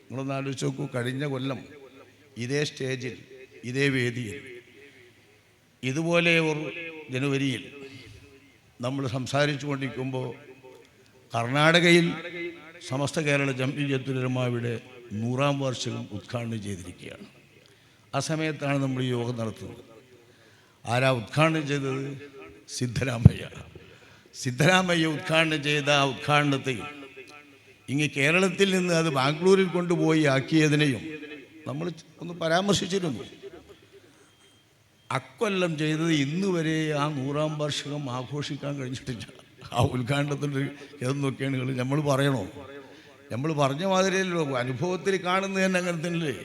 നിങ്ങളൊന്ന് ആലോചിച്ച് നോക്കൂ. കഴിഞ്ഞ കൊല്ലം ഇതേ സ്റ്റേജിൽ ഇതേ വേദിയിൽ ഇതുപോലെ ഒരു ജനുവരിയിൽ നമ്മൾ സംസാരിച്ചു കൊണ്ടിരിക്കുമ്പോൾ കർണാടകയിൽ സമസ്ത കേരള ജംഇയ്യത്തുൽ ഉലമായുടെ 100ാം വാർഷികം ഉദ്ഘാടനം ചെയ്തിരിക്കുകയാണ്. ആ സമയത്താണ് നമ്മൾ ഈ യോഗം നടത്തുന്നത്. ആരാ ഉദ്ഘാടനം ചെയ്തത്? സിദ്ധരാമയ്യ ഉദ്ഘാടനം ചെയ്ത ആ ഉദ്ഘാടനത്തെയും ഇങ്ങ് കേരളത്തിൽ നിന്ന് അത് ബാംഗ്ലൂരിൽ കൊണ്ടുപോയി ആക്കിയതിനെയും നമ്മൾ ഒന്ന് പരാമർശിച്ചിരുന്നു. അക്കൊല്ലം ചെയ്തത് ഇന്ന് വരെ ആ 100ാം വാർഷികം ആഘോഷിക്കാൻ കഴിഞ്ഞിട്ടില്ല. ആ ഉദ്ഘാടനത്തിൻ്റെ ഏതെന്നൊക്കെയാണ് നമ്മൾ പറയണോ? നമ്മൾ പറഞ്ഞ മാതിരിയല്ലോ, അനുഭവത്തിൽ കാണുന്നത് തന്നെ അങ്ങനെ തന്നെയല്ലേ.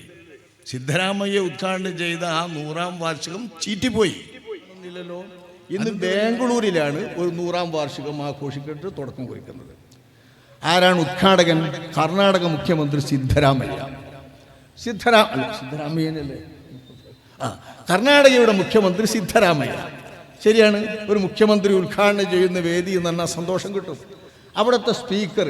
സിദ്ധരാമയ്യ ഉദ്ഘാടനം ചെയ്ത ആ 100ാം വാർഷികം ചീറ്റിപ്പോയി. ഇല്ലല്ലോ, ഇന്ന് ബാംഗ്ലൂരിലാണ് ഒരു 100ാം വാർഷികം ആഘോഷിച്ചിട്ട് തുടക്കം കുറിക്കുന്നത്. ആരാണ് ഉദ്ഘാടകൻ? കർണാടക മുഖ്യമന്ത്രി സിദ്ധരാമയ്യനല്ലേ? കർണാടകയുടെ മുഖ്യമന്ത്രി സിദ്ധരാമയ്യ. ശരിയാണ്, ഒരു മുഖ്യമന്ത്രി ഉദ്ഘാടനം ചെയ്യുന്ന വേദി എന്ന് പറഞ്ഞാൽ സന്തോഷം കിട്ടും. അവിടുത്തെ സ്പീക്കർ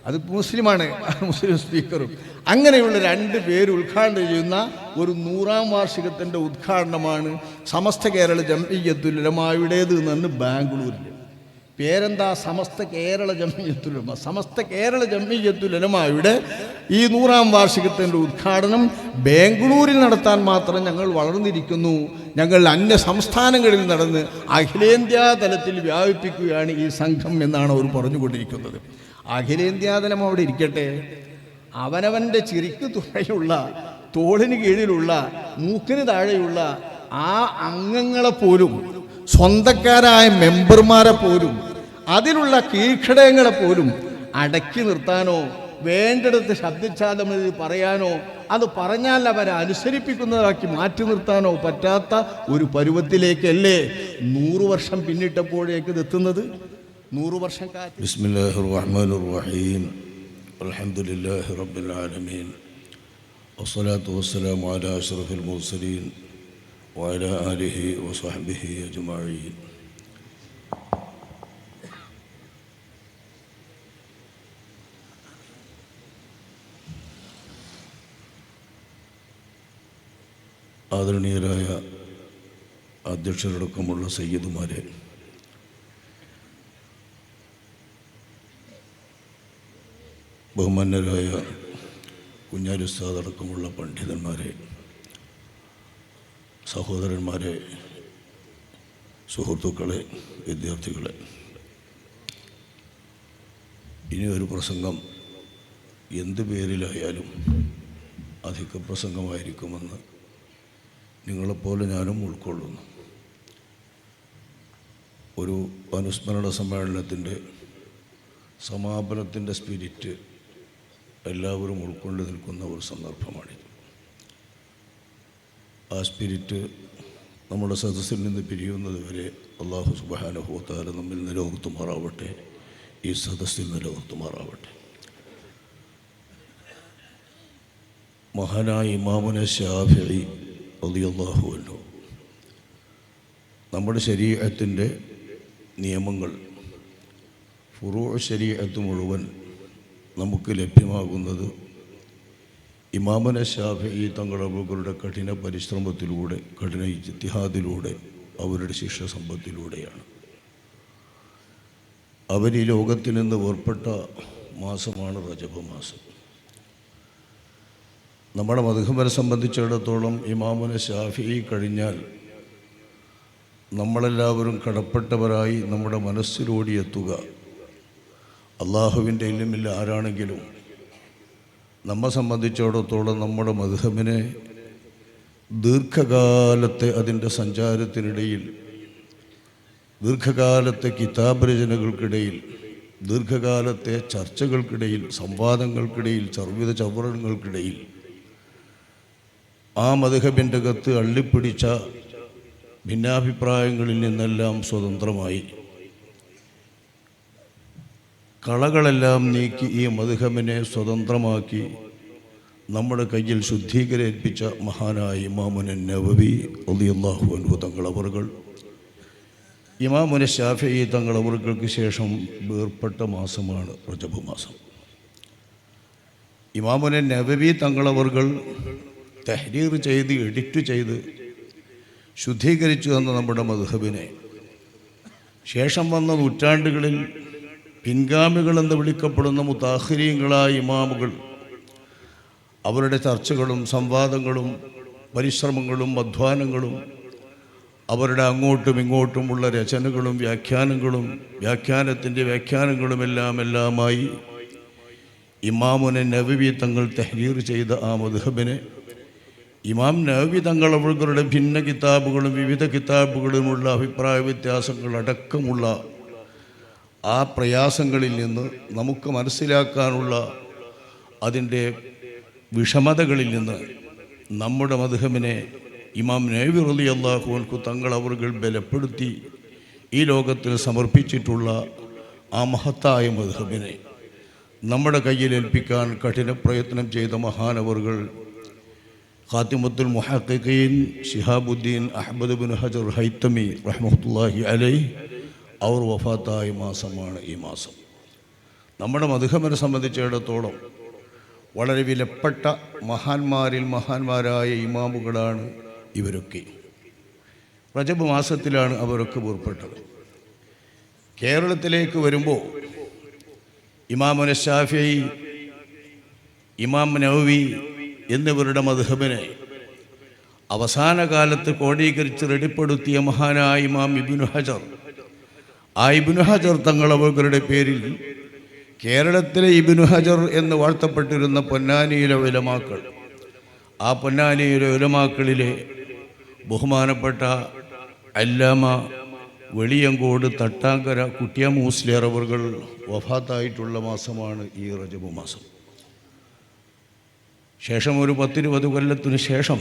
അത് മുസ്ലിമാണ്, മുസ്ലിം സ്പീക്കറും. അങ്ങനെയുള്ള 2 പേര് ഉദ്ഘാടനം ചെയ്യുന്ന ഒരു 100ാം വാർഷികത്തിൻ്റെ ഉദ്ഘാടനമാണ് സമസ്ത കേരള ജംഇയ്യത്തുൽ ഉലമായുടേത് എന്ന് ബാംഗ്ലൂരിൽ. പേരെന്താ? സമസ്ത കേരള ജംഇയ്യത്തുൽ ഉലമ. സമസ്ത കേരള ജംഇയ്യത്തുൽ ഉലമായുടെ ഈ 100ാം വാർഷികത്തിൻ്റെ ഉദ്ഘാടനം ബാംഗ്ലൂരിൽ നടത്താൻ മാത്രം ഞങ്ങൾ വളർന്നിരിക്കുന്നു. ഞങ്ങൾ അന്യ സംസ്ഥാനങ്ങളിൽ നടന്ന് അഖിലേന്ത്യാ തലത്തിൽ വ്യാപിപ്പിക്കുകയാണ് ഈ സംഘം എന്നാണ് അവർ പറഞ്ഞുകൊണ്ടിരിക്കുന്നത്. അഖിലേന്ത്യാതലം അവിടെ ഇരിക്കട്ടെ, അവനവൻ്റെ ചിരിക്ക് തുണയുള്ള, തോളിന് കീഴിലുള്ള, മൂക്കിന് താഴെയുള്ള ആ അംഗങ്ങളെപ്പോലും, സ്വന്തക്കാരായ മെമ്പർമാരെ പോലും, അതിലുള്ള കീഴ്ഘടകങ്ങളെ പോലും അടക്കി നിർത്താനോ വേണ്ടിടത്ത് ശബ്ദിച്ചാലും പറയാനോ, അത് പറഞ്ഞാൽ അവരെ അനുസരിപ്പിക്കുന്നതാക്കി മാറ്റി നിർത്താനോ പറ്റാത്ത ഒരു പരുവത്തിലേക്കല്ലേ 100 വർഷം പിന്നിട്ടപ്പോഴേക്ക് എത്തുന്നത്? 100 വർഷം കാറ്റ്. ബിസ്മില്ലാഹിർ റഹ്മാനിർ റഹീം. അൽഹംദുലില്ലാഹി റബ്ബിൽ ആലമീൻ. വസ്സലാത്തു വസ്സലാമു അലാ അഷ്റഫിൽ മുർസലീൻ വഅലാ ആലിഹി വസഹ്ബിഹി അജ്മഈൻ. ആദരണീയരായ അധ്യക്ഷരടക്കമുള്ള സയ്യിദുമാരെ, ബഹുമാന്യരായ കുഞ്ഞാലി ഉസ്താദ് അടക്കമുള്ള പണ്ഡിതന്മാരെ, സഹോദരന്മാരെ, സുഹൃത്തുക്കളെ, വിദ്യാർത്ഥികളെ, ഇനി ഒരു പ്രസംഗം എന്ത് പേരിലായാലും അധിക പ്രസംഗമായിരിക്കുമെന്ന് നിങ്ങളെപ്പോലെ ഞാനും ഉൾക്കൊള്ളുന്നു. ഒരു അനുസ്മരണ സമ്മേളനത്തിൻ്റെ സമാപനത്തിൻ്റെ സ്പിരിറ്റ് എല്ലാവരും ഉൾക്കൊണ്ട് നിൽക്കുന്ന ഒരു സന്ദർഭമാണിത്. ആ സ്പിരിറ്റ് നമ്മുടെ സദസ്സിൽ നിന്ന് പിരിയുന്നത് വരെ അല്ലാഹു സുബ്ഹാനഹു വ തആല നമ്മിൽ നിലനിർത്തുമാറാവട്ടെ, ഈ സദസ്സിൽ നിലനിർത്തുമാറാവട്ടെ. മഹാനായ ഇമാമുന ശാഫിഈ റളിയല്ലാഹു അൻഹു നമ്മുടെ ശരീഅത്തിൻ്റെ നിയമങ്ങൾ, ഫുറൂഉ ശരീഅത്ത് മുഴുവൻ നമുക്ക് ലഭ്യമാകുന്നത് ഇമാമുന ശാഫിഈ തങ്ങളവരുടെ കഠിന പരിശ്രമത്തിലൂടെ, കഠിന ഇജ്തിഹാദിലൂടെ, അവരുടെ ശിക്ഷ സമ്പത്തിലൂടെയാണ്. അവർ ഈ ലോകത്തിൽ നിന്ന് വേർപ്പെട്ട മാസമാണ് റജബ് മാസം. നമ്മുടെ മദ്ഹബിനെ സംബന്ധിച്ചിടത്തോളം ഇമാമുന ശാഫിഈ കഴിഞ്ഞാൽ നമ്മളെല്ലാവരും കടപ്പെട്ടവരായി നമ്മുടെ മനസ്സിലോടിയെത്തുക അള്ളാഹുവിൻ്റെ ഇൽമിൽ ആരാണെങ്കിലും നമ്മെ സംബന്ധിച്ചിടത്തോളം നമ്മുടെ മദ്ഹബിനെ ദീർഘകാലത്തെ അതിൻ്റെ സഞ്ചാരത്തിനിടയിൽ, ദീർഘകാലത്തെ കിതാബ് രചനകൾക്കിടയിൽ, ദീർഘകാലത്തെ ചർച്ചകൾക്കിടയിൽ, സംവാദങ്ങൾക്കിടയിൽ, ചർവിത ചവറങ്ങൾക്കിടയിൽ ആ മദ്ഹബിൻ്റെ അകത്ത് അള്ളിപ്പിടിച്ച ഭിന്നാഭിപ്രായങ്ങളിൽ നിന്നെല്ലാം സ്വതന്ത്രമായി കളകളെല്ലാം നീക്കി ഈ മദ്ഹബിനെ സ്വതന്ത്രമാക്കി നമ്മുടെ കയ്യിൽ ശുദ്ധീകരിപ്പിച്ച മഹാനായ ഇമാമുന നവവി റളിയല്ലാഹു അൻഹു തങ്ങളവറുകൾ, ഇമാമുന ശാഫിഈ തങ്ങളവറുകൾക്ക് ശേഷം വേർപ്പെട്ട മാസമാണ് റജബ് മാസം. ഇമാമുന നബവി തങ്ങളവർകൾ തഹ്രീർ ചെയ്ത് എഡിറ്റ് ചെയ്ത് ശുദ്ധീകരിച്ചു തന്ന നമ്മുടെ മദ്ഹബിനെ ശേഷം വന്ന നൂറ്റാണ്ടുകളിൽ പിൻഗാമികളെന്ന് വിളിക്കപ്പെടുന്ന മുതാഖിരീങ്ങളായ ഇമാമുകൾ അവരുടെ ചർച്ചകളും സംവാദങ്ങളും പരിശ്രമങ്ങളും അധ്വാനങ്ങളും അവരുടെ അങ്ങോട്ടും ഇങ്ങോട്ടുമുള്ള രചനകളും വ്യാഖ്യാനത്തിൻ്റെ വ്യാഖ്യാനങ്ങളുമെല്ലാമായി ഇമാമുന നബവി തങ്ങൾ തഹ്രീർ ചെയ്ത ആ മദ്ഹബിനെ ഇമാം നബവി തങ്ങൾ അവരുടെ ഭിന്ന കിതാബുകളും വിവിധ കിതാബുകളുമുള്ള അഭിപ്രായ വ്യത്യാസങ്ങളടക്കമുള്ള ആ പ്രയാസങ്ങളിൽ നിന്ന് നമുക്ക് മനസ്സിലാക്കാനുള്ള അതിൻ്റെ വിഷമതകളിൽ നിന്ന് നമ്മുടെ മദ്ഹബിനെ ഇമാം നബവി റളിയല്ലാഹു അൻഹു തങ്ങൾ അവர்கள் ബലപ്പെടുത്തി ഈ ലോകത്തിന് സമർപ്പിച്ചിട്ടുള്ള ആ മഹത്തായ മദ്ഹബിനെ നമ്മുടെ കയ്യിലേൽപ്പിക്കാൻ കഠിന പ്രയത്നം ചെയ്ത മഹാനവറുകൾ ഖാത്തിമത്തുൽ മുഹഖിഖീൻ ശിഹാബുദ്ദീൻ അഹ്മദ് ബിൻ ഹജർ ഹൈത്തമി റഹ്മത്തുള്ളാഹി അലൈഹി അവർ വഫാത്തായ മാസമാണ് ഈ മാസം. നമ്മുടെ മദ്ഹബിനെ സംബന്ധിച്ചിടത്തോളം വളരെ വിലപ്പെട്ട മഹാന്മാരായ ഇമാമുകളാണ് ഇവരൊക്കെ. റജബ് മാസത്തിലാണ് അവരൊക്കെ പുറപ്പെട്ടത്. കേരളത്തിലേക്ക് വരുമ്പോൾ ഇമാമുന ശാഫിഈ, ഇമാം നവവി എന്നിവരുടെ മദ്ഹബിനെ അവസാന കാലത്ത് ക്രോഡീകരിച്ച് റെഡിപ്പെടുത്തിയ മഹാനായ ഇമാം ഇബ്നു ഹജർ, ആ ഇബ്നു ഹജർ തങ്ങളവരുടെ പേരിൽ കേരളത്തിലെ ഇബ്നു ഹജർ എന്ന് വാഴ്ത്തപ്പെട്ടിരുന്ന പൊന്നാനിയിലെ ഉലമാക്കൾ, ആ പൊന്നാനിയിലെ ഉലമാക്കളിലെ ബഹുമാനപ്പെട്ട അല്ലാമ വെളിയങ്കോട് തട്ടാങ്കര കുട്ടിയ മൂസ്ലിയാർ അവറുകൾ വഫാത്തായിട്ടുള്ള മാസമാണ് ഈ റജബ് മാസം. ശേഷം ഒരു 10-20 കൊല്ലത്തിനു ശേഷം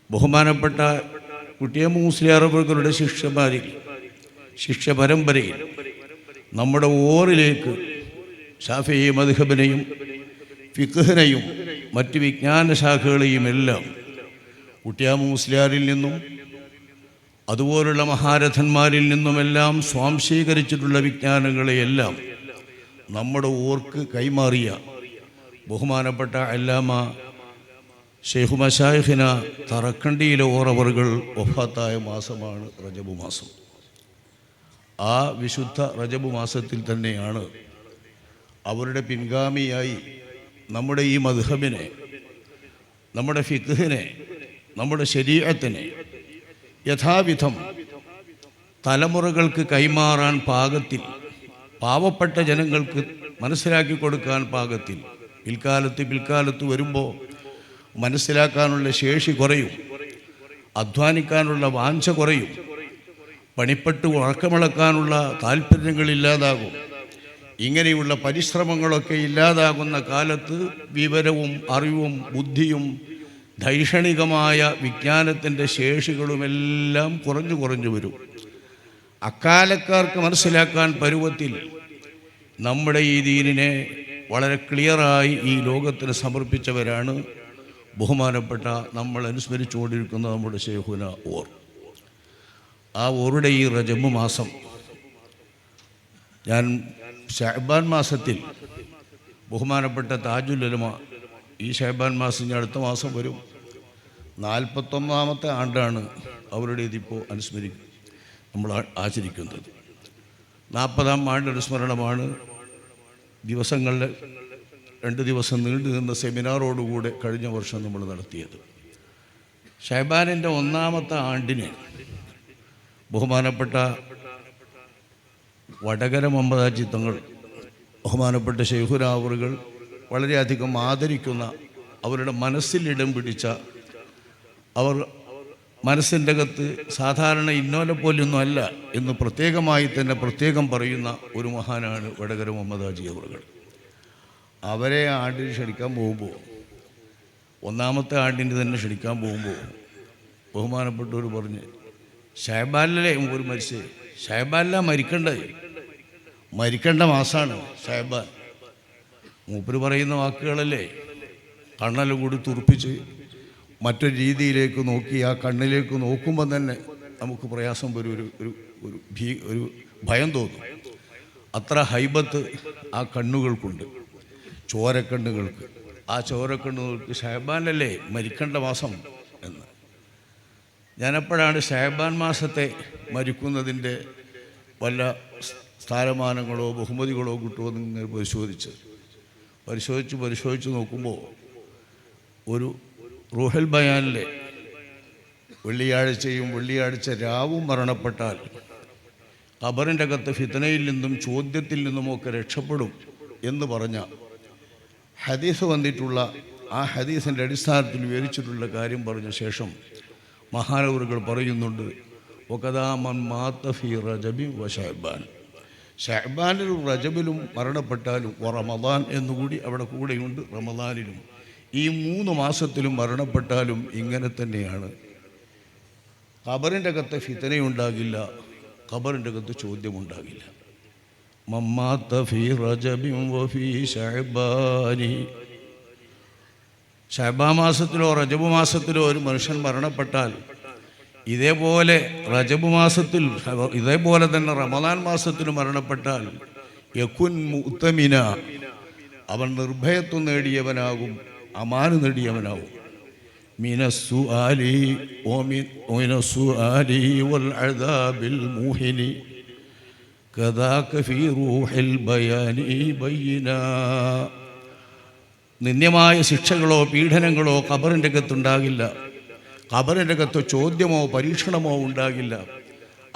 ബഹുമാനപ്പെട്ട കുട്ടിയ മൂസ്ലിയാർ അവറുകളുടെ ശിഷ്യ പരമ്പരയിൽ നമ്മുടെ ഓറിലേക്ക് ശാഫിഈ മദ്ഹബിനെയും ഫിഖ്ഹിനെയും മറ്റ് വിജ്ഞാന ശാഖകളെയും എല്ലാം കുട്ടിയ മൂസ്ലിയാരിൽ നിന്നും അതുപോലുള്ള മഹാരഥന്മാരിൽ നിന്നുമെല്ലാം സ്വാംശീകരിച്ചിട്ടുള്ള വിജ്ഞാനങ്ങളെയെല്ലാം നമ്മുടെ ഓർക്ക് കൈമാറിയ ബഹുമാനപ്പെട്ട അല്ലാമ ശൈഖു മശായിഖിന തറക്കണ്ടിയിലെ ഓറവറുകൾ വഫാത്തായ മാസമാണ് റജബ് മാസം. ആ വിശുദ്ധ റജബ് മാസത്തിൽ തന്നെയാണ് അവരുടെ പിൻഗാമിയായി നമ്മുടെ ഈ മദ്ഹബിനെ, നമ്മുടെ ഫിഖ്ഹിനെ, നമ്മുടെ ശരീഅത്തിനെ യഥാവിധം തലമുറകൾക്ക് കൈമാറാൻ പാകത്തിൽ, പാവപ്പെട്ട ജനങ്ങൾക്ക് മനസ്സിലാക്കി കൊടുക്കാൻ പാകത്തിൽ പിൽക്കാലത്ത് വരുമ്പോൾ മനസ്സിലാക്കാനുള്ള ശേഷി കുറയും, അധ്വാനിക്കാനുള്ള വാഞ്ച കുറയും, പണിപ്പെട്ട് ഉറക്കമിളക്കാനുള്ള താല്പര്യങ്ങളില്ലാതാകും. ഇങ്ങനെയുള്ള പരിശ്രമങ്ങളൊക്കെ ഇല്ലാതാകുന്ന കാലത്ത് വിവരവും അറിവും ബുദ്ധിയും ധൈഷണികമായ വിജ്ഞാനത്തിൻ്റെ ശേഷികളുമെല്ലാം കുറഞ്ഞു വരും. അക്കാലക്കാർക്ക് മനസ്സിലാക്കാൻ പരുവത്തിൽ നമ്മുടെ ഈ ദീനിനെ വളരെ ക്ലിയറായി ഈ ലോകത്തിന് സമർപ്പിച്ചവരാണ് ബഹുമാനപ്പെട്ട നമ്മൾ അനുസ്മരിച്ചുകൊണ്ടിരിക്കുന്ന നമ്മുടെ ശൈഖുന ഓർ. ആ ഓറുടെ ഈ റജബ് മാസം, ഞാൻ ശഅബാൻ മാസത്തിൽ ബഹുമാനപ്പെട്ട താജുൽ ഉലമ, ഈ ശഅബാൻ മാസം ഞാൻ അടുത്ത മാസം വരും, 41ാമത്തെ ആണ്ടാണ് അവരുടെ ഇതിപ്പോൾ നമ്മൾ ആചരിക്കുന്നത്. 40ാം ആണ്ട് അനുസ്മരണമാണ് ദിവസങ്ങളിൽ 2 ദിവസം നീണ്ടു നിന്ന സെമിനാറോടുകൂടെ കഴിഞ്ഞ വർഷം നമ്മൾ നടത്തിയത്. ശഅബാനിൻ്റെ 1ാമത്തെ ആണ്ടിന് ബഹുമാനപ്പെട്ട വടകര മുഹമ്മദാജി തങ്ങൾ, ബഹുമാനപ്പെട്ട ശൈഖുന അവറുകൾ വളരെയധികം ആദരിക്കുന്ന, അവരുടെ മനസ്സിൽ ഇടം പിടിച്ച, അവർ മനസ്സിൻ്റെ അകത്ത് സാധാരണ ഇന്നോലെ പോലൊന്നും അല്ല എന്ന് പ്രത്യേകം പറയുന്ന ഒരു മഹാനാണ് വടകര മുഹമ്മദാജി അവറുകൾ. അവരെ ആണ്ടിന് ക്ഷണിക്കാൻ പോകുമ്പോൾ, 1ാമത്തെ ആണ്ടിന് തന്നെ ക്ഷണിക്കാൻ പോകുമ്പോൾ ബഹുമാനപ്പെട്ടവർ പറഞ്ഞ്, ശഅബാനിലല്ലേ ഒരു മരിച്ചത്, ശഅബാനില മരിക്കേണ്ട മാസമാണ് ശഅബാൻ. മൂപ്പര് പറയുന്ന വാക്കുകളല്ലേ കണ്ണെല്ലാം കൂടി തുറപ്പിച്ച് മറ്റൊരു രീതിയിലേക്ക് നോക്കി, ആ കണ്ണിലേക്ക് നോക്കുമ്പോൾ തന്നെ നമുക്ക് പ്രയാസം വരും, ഒരു ഭയം തോന്നും. അത്ര ഹൈബത്ത് ആ കണ്ണുകൾക്കുണ്ട്, ചോരക്കണ്ണുകൾക്ക്. ആ ചോരക്കണ്ണുകൾക്ക് ഷഹബാനല്ലേ മരിക്കേണ്ട മാസം എന്ന്. ഞാനപ്പോഴാണ് ഷഹബാൻ മാസത്തെ മരിക്കുന്നതിൻ്റെ വല്ല സ്ഥാനമാനങ്ങളോ ബഹുമതികളോ കിട്ടുമോ എന്ന് ഇങ്ങനെ പരിശോധിച്ച് നോക്കുമ്പോൾ ഒരു റൂഹൽ ബയാനിലെ വെള്ളിയാഴ്ച രാവും മരണപ്പെട്ടാൽ ഖബറിൻ്റെ അകത്ത് ഫിത്നയിൽ നിന്നും ചോദ്യത്തിൽ നിന്നുമൊക്കെ രക്ഷപ്പെടും എന്ന് പറഞ്ഞ ഹദീസ് വന്നിട്ടുള്ള ആ ഹദീസിൻ്റെ അടിസ്ഥാനത്തിൽ വിവരിച്ചിട്ടുള്ള കാര്യം പറഞ്ഞ ശേഷം മഹാനവറുകൾ പറയുന്നുണ്ട്, ഒകദാമൻ മാത ഫീ റജബി വ ശഅബാൻ, ഷഅബാനിലും റജബിലും മരണപ്പെട്ടാലും റമദാൻ എന്നുകൂടി അവിടെ കൂടെയുണ്ട്, റമദാനിലും ഈ 3 മാസത്തിലും മരണപ്പെട്ടാലും ഇങ്ങനെ തന്നെയാണ്. ഖബറിൻ്റെ അകത്ത് ഫിത്നയുണ്ടാകില്ല, ഖബറിൻ്റെ അകത്ത് ചോദ്യമുണ്ടാകില്ല. മമ്മാത ഫീ റജബിൻ വഫീ ശഅബാനി, ശഅബാൻ മാസത്തിലോ റജബ് മാസത്തിലോ ഒരു മനുഷ്യൻ മരണപ്പെട്ടാൽ ഇതേപോലെ റജബ് മാസത്തിൽ ഇതേപോലെ തന്നെ റമദാൻ മാസത്തിൽ മരണപ്പെട്ടാൽ യകുൻ മുഅ്തമിന, അവൻ നിർഭയത്വം നേടിയവനാകും, അമാന് നേടിയവനാകും. മിനസ്സുആലി വൽ അദാബിൽ മുഹിനി കദാക ഫീ റൂഹിൽ ബയാനി ബയ്യിനാ. നിന്ദ്യമായ ശിക്ഷകളോ പീഡനങ്ങളോ ഖബറിൻ്റെ അകത്തുണ്ടാകില്ല, ഖബറിൻ്റെ അകത്ത് ചോദ്യമോ പരീക്ഷണമോ ഉണ്ടാകില്ല.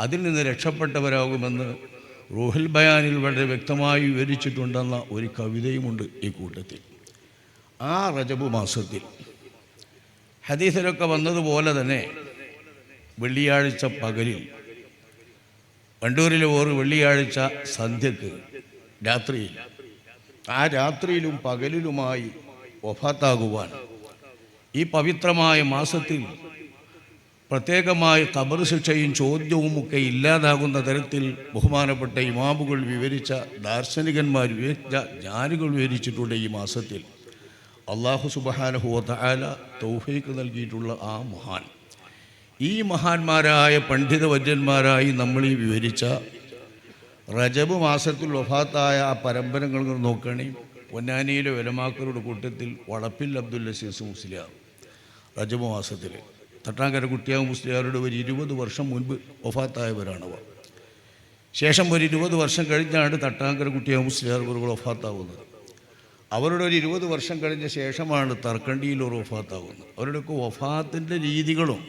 അതിൽ നിന്ന് രക്ഷപ്പെട്ടവരാകുമെന്ന് റൂഹുൽ ബയാനിൽ വളരെ വ്യക്തമായി വിവരിച്ചിട്ടുണ്ടെന്ന ഒരു കവിതയുമുണ്ട് ഈ കൂട്ടത്തിൽ. ആ റജബ് മാസത്തിൽ ഹദീസിലൊക്കെ വന്നതുപോലെ തന്നെ വെള്ളിയാഴ്ച പകലിൽ, വണ്ടൂരിലെ ഒരു വെള്ളിയാഴ്ച സന്ധ്യക്ക് രാത്രിയിൽ, ആ രാത്രിയിലും പകലിലുമായി വഫാത്താകുവാൻ ഈ പവിത്രമായ മാസത്തിൽ പ്രത്യേകമായി ഖബർ ശിക്ഷയും ചോദ്യവുമൊക്കെ ഇല്ലാതാകുന്ന തരത്തിൽ ബഹുമാനപ്പെട്ട ഇമാമുകൾ വിവരിച്ച, ദാർശനികന്മാർ വിവരിച്ച, ജ്ഞാനികൾ വിവരിച്ചിട്ടുണ്ട്. ഈ മാസത്തിൽ അല്ലാഹു സുബ്ഹാനഹു വ തആല തൗഫീഖ് നൽകിയിട്ടുള്ള ആ മഹാൻ, ഈ മഹാന്മാരായ പണ്ഡിതവര്യന്മാരായി നമ്മൾ ഈ വിവരിച്ച റജബ് മാസത്തിൽ വഫാത്തായ ആ പരമ്പരകൾ നോക്കുകയാണെങ്കിൽ പൊന്നാനിയിലെ ഉലമാക്കളുടെ കൂട്ടത്തിൽ വളപ്പിൽ അബ്ദുൽ അസീസ് മുസ്ലിയാർ റജബ് മാസത്തിൽ, തട്ടാങ്കര കുട്ടിയാവ് മുസ്ലിയാരുടെ ഒരു 20 വർഷം മുൻപ് വഫാത്തായവരാണവർ. ശേഷം ഒരു 20 വർഷം കഴിഞ്ഞാണ് തട്ടാങ്കര കുട്ടിയാവ് മുസ്ലിയാർ വഫാത്താവുന്നത്. അവരുടെ ഒരു 20 വർഷം കഴിഞ്ഞ ശേഷമാണ് തർക്കണ്ടിയിൽ ഒരു വഫാത്താവുന്നത്. അവരുടെയൊക്കെ വഫാത്തിൻ്റെ രീതികളും